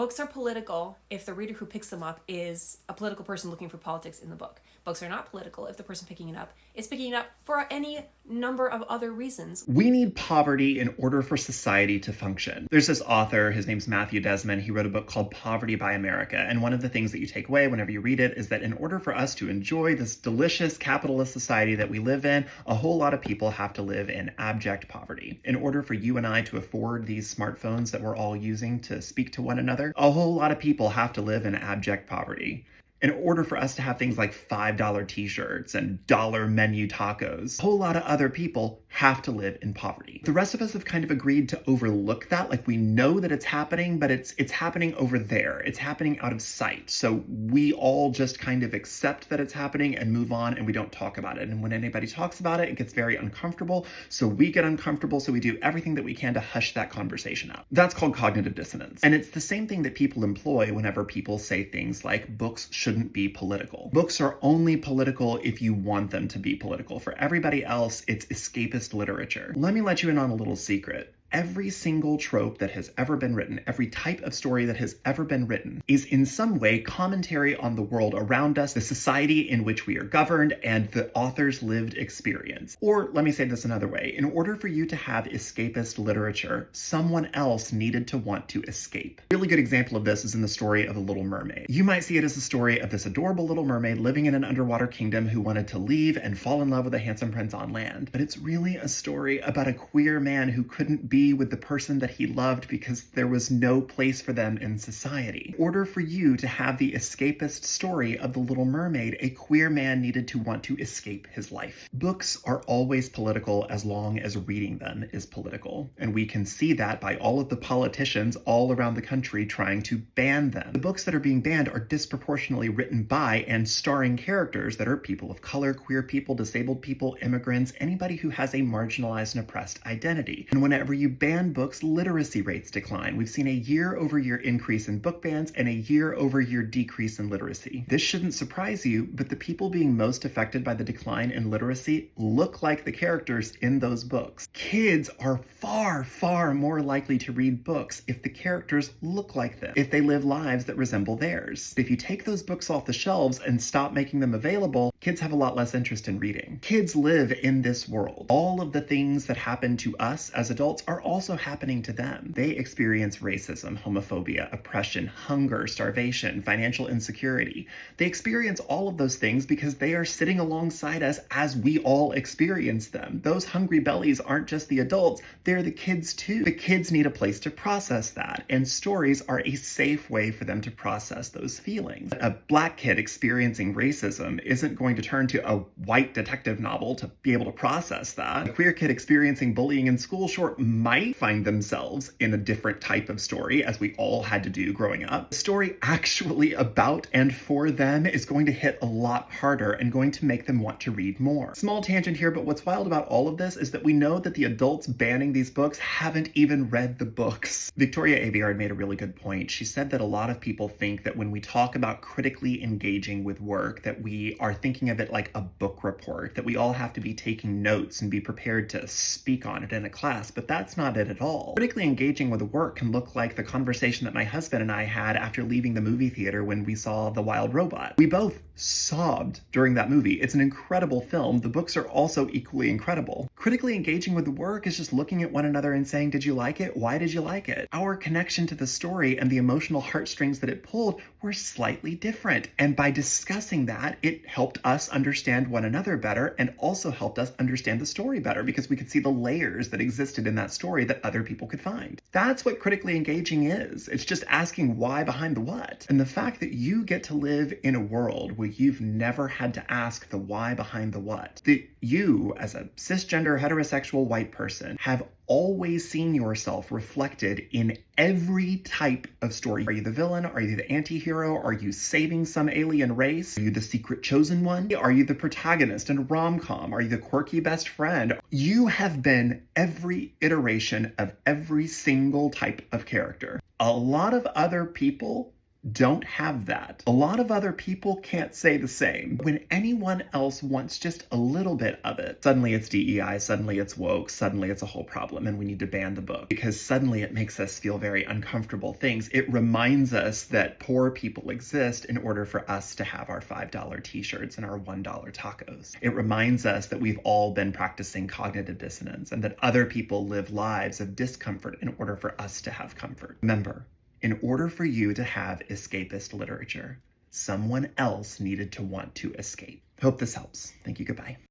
Books are political if the reader who picks them up is a political person looking for politics in the book. Books are not political if the person picking it up is picking it up for any number of other reasons. We need poverty in order for society to function. There's this author, his name's Matthew Desmond. He wrote a book called Poverty by America. And one of the things that you take away whenever you read it is that in order for us to enjoy this delicious capitalist society that we live in, a whole lot of people have to live in abject poverty. In order for you and I to afford these smartphones that we're all using to speak to one another, a whole lot of people have to live in abject poverty. In order for us to have things like $5 t-shirts and dollar menu tacos, a whole lot of other people have to live in poverty. The rest of us have kind of agreed to overlook that. Like, we know that it's happening, but it's happening over there. It's happening out of sight. So we all just kind of accept that it's happening and move on, and we don't talk about it. And when anybody talks about it, it gets very uncomfortable. So we get uncomfortable. So we do everything that we can to hush that conversation out. That's called cognitive dissonance. And it's the same thing that people employ whenever people say things like books shouldn't be political. Books are only political if you want them to be political. For everybody else, it's escapist literature. Let me let you in on a little secret. Every single trope that has ever been written, every type of story that has ever been written, is in some way commentary on the world around us, the society in which we are governed, and the author's lived experience. Or let me say this another way. In order for you to have escapist literature, someone else needed to want to escape. A really good example of this is in the story of The Little Mermaid. You might see it as a story of this adorable little mermaid living in an underwater kingdom who wanted to leave and fall in love with a handsome prince on land. But it's really a story about a queer man who couldn't be with the person that he loved because there was no place for them in society. In order for you to have the escapist story of The Little Mermaid, a queer man needed to want to escape his life. Books are always political as long as reading them is political. And we can see that by all of the politicians all around the country trying to ban them. The books that are being banned are disproportionately written by and starring characters that are people of color, queer people, disabled people, immigrants, anybody who has a marginalized and oppressed identity. And whenever you ban books, literacy rates decline. We've seen a year-over-year increase in book bans and a year-over-year decrease in literacy. This shouldn't surprise you, but the people being most affected by the decline in literacy look like the characters in those books. Kids are far, far more likely to read books if the characters look like them, if they live lives that resemble theirs. If you take those books off the shelves and stop making them available, kids have a lot less interest in reading. Kids live in this world. All of the things that happen to us as adults are also happening to them. They experience racism, homophobia, oppression, hunger, starvation, financial insecurity. They experience all of those things because they are sitting alongside us as we all experience them. Those hungry bellies aren't just the adults, they're the kids too. The kids need a place to process that, and stories are a safe way for them to process those feelings. A black kid experiencing racism isn't going to turn to a white detective novel to be able to process that. A queer kid experiencing bullying in school might find themselves in a different type of story, as we all had to do growing up. The story actually about and for them is going to hit a lot harder and going to make them want to read more. Small tangent here, but what's wild about all of this is that we know that the adults banning these books haven't even read the books. Victoria Aveyard made a really good point. She said that a lot of people think that when we talk about critically engaging with work, that we are thinking of it like a book report, that we all have to be taking notes and be prepared to speak on it in a class, but that's not it at all. Critically engaging with a work can look like the conversation that my husband and I had after leaving the movie theater when we saw The Wild Robot. We both sobbed during that movie. It's an incredible film. The books are also equally incredible. Critically engaging with the work is just looking at one another and saying, did you like it? Why did you like it? Our connection to the story and the emotional heartstrings that it pulled were slightly different. And by discussing that, it helped us understand one another better and also helped us understand the story better because we could see the layers that existed in that story that other people could find. That's what critically engaging is. It's just asking why behind the what. And the fact that you get to live in a world where you've never had to ask the why behind the what, that you, as a cisgender heterosexual white person, have always seen yourself reflected in every type of story. Are you the villain? Are you the anti-hero? Are you saving some alien race? Are you the secret chosen one? Are you the protagonist in a rom-com? Are you the quirky best friend? You have been every iteration of every single type of character. A lot of other people don't have that. A lot of other people can't say the same. When anyone else wants just a little bit of it, suddenly it's DEI, suddenly it's woke, suddenly it's a whole problem, and we need to ban the book. Because suddenly it makes us feel very uncomfortable things. It reminds us that poor people exist in order for us to have our $5 t-shirts and our $1 tacos. It reminds us that we've all been practicing cognitive dissonance and that other people live lives of discomfort in order for us to have comfort. Remember, in order for you to have escapist literature, someone else needed to want to escape. Hope this helps. Thank you. Goodbye.